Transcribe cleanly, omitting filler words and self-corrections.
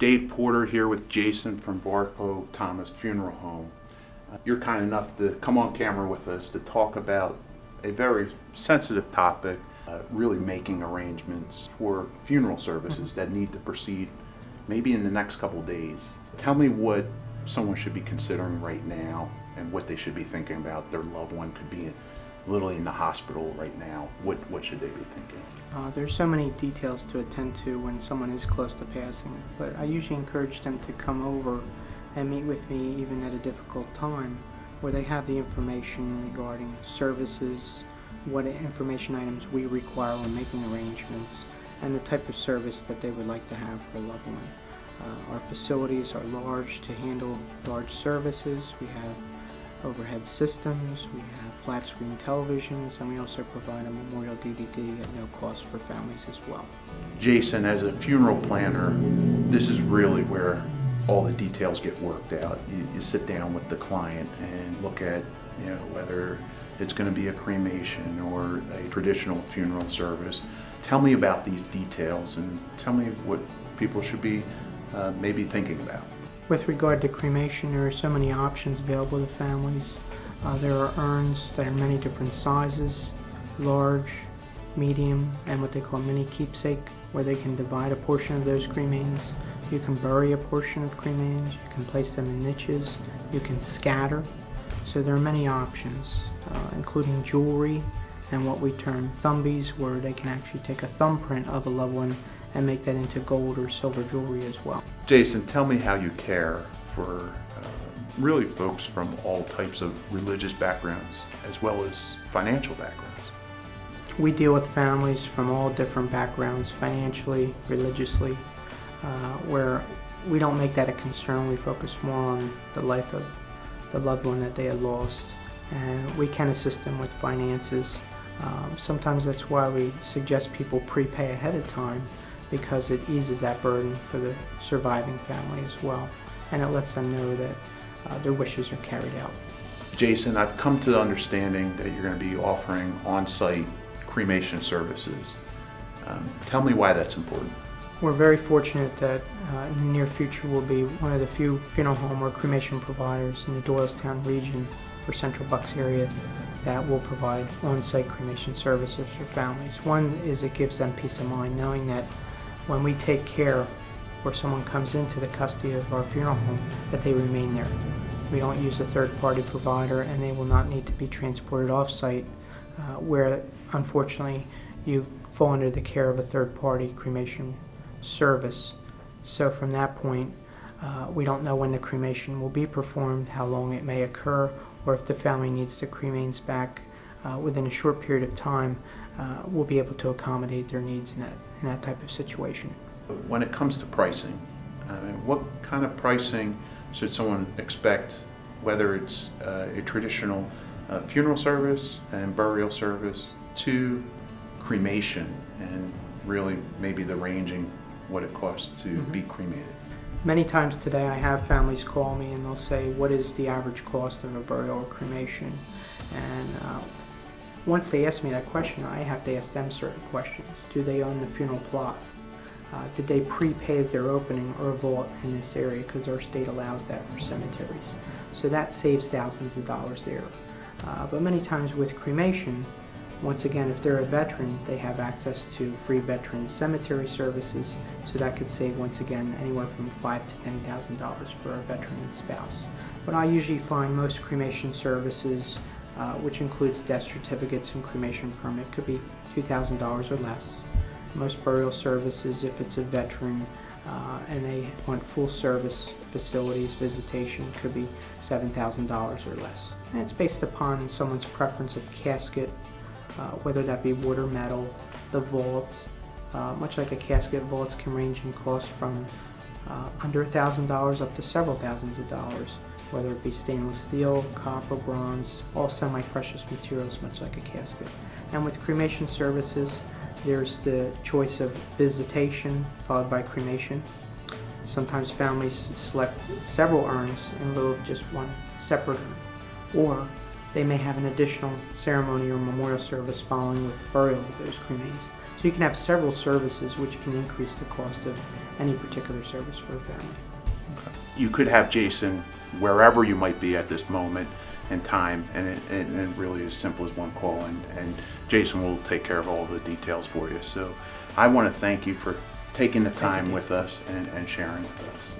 Dave Porter here with Jason from Barco Thomas Funeral Home. You're kind enough to come on camera with us to talk about a very sensitive topic, really making arrangements for funeral services that need to proceed maybe in the next couple days. Tell me what someone should be considering right now and what they should be thinking about. Their loved one could be literally in the hospital right now. What should they be thinking? There's so many details to attend to when someone is close to passing, but I usually encourage them to come over and meet with me even at a difficult time, where they have the information regarding services, what information items we require when making arrangements, and the type of service that they would like to have for a loved one. Our facilities are large to handle large services. We have overhead systems, we have flat screen televisions, and we also provide a memorial DVD at no cost for families as well. Jason, as a funeral planner, this is really where all the details get worked out. You sit down with the client and look at whether it's going to be a cremation or a traditional funeral service. Tell me about these details and tell me what people should be maybe thinking about. With regard to cremation, there are so many options available to families. There are urns that are many different sizes, large, medium, and what they call mini keepsake, where they can divide a portion of those cremains. You can bury a portion of cremains, you can place them in niches, you can scatter. So there are many options, including jewelry and what we term thumbies, where they can actually take a thumbprint of a loved one and make that into gold or silver jewelry as well. Jason, tell me how you care for really folks from all types of religious backgrounds as well as financial backgrounds. We deal with families from all different backgrounds, financially, religiously, where we don't make that a concern. We focus more on the life of the loved one that they had lost, and we can assist them with finances. Sometimes that's why we suggest people prepay ahead of time, because it eases that burden for the surviving family as well, and it lets them know that their wishes are carried out. Jason, I've come to the understanding that you're going to be offering on-site cremation services. Tell me why that's important. We're very fortunate that in the near future we'll be one of the few funeral home or cremation providers in the Doylestown region or Central Bucks area that will provide on-site cremation services for families. One is it gives them peace of mind knowing that when we take care or someone comes into the custody of our funeral home, that they remain there. We don't use a third-party provider, and they will not need to be transported off-site where unfortunately you fall under the care of a third-party cremation service. So from that point, we don't know when the cremation will be performed, how long it may occur, or if the family needs the cremains back within a short period of time, we'll be able to accommodate their needs in that type of situation. When it comes to pricing, what kind of pricing should someone expect, whether it's a traditional funeral service and burial service to cremation, and really maybe the ranging what it costs to be cremated? Many times today I have families call me and they'll say, what is the average cost of a burial or cremation? And once they ask me that question, I have to ask them certain questions. Do they own the funeral plot? Did they prepave their opening or vault in this area, because our state allows that for cemeteries? So that saves thousands of dollars there. But many times with cremation, once again, if they're a veteran, they have access to free veteran cemetery services, so that could save, once again, anywhere from $5,000 to $10,000 for a veteran and spouse. But I usually find most cremation services, which includes death certificates and cremation permit, could be $2,000 or less. Most burial services, if it's a veteran and they want full service facilities, visitation, could be $7,000 or less. And it's based upon someone's preference of casket, whether that be wood or metal, the vault. Much like a casket, vaults can range in cost from under $1,000 up to several thousands of dollars, whether it be stainless steel, copper, bronze, all semi-precious materials, much like a casket. And with cremation services, there's the choice of visitation followed by cremation. Sometimes families select several urns in lieu of just one separate urn, or they may have an additional ceremony or memorial service following with burial of those cremains. So you can have several services which can increase the cost of any particular service for a family. You could have Jason wherever you might be at this moment in time, and it really is simple as one call, and Jason will take care of all the details for you. So I want to thank you for taking the time with us and sharing with us.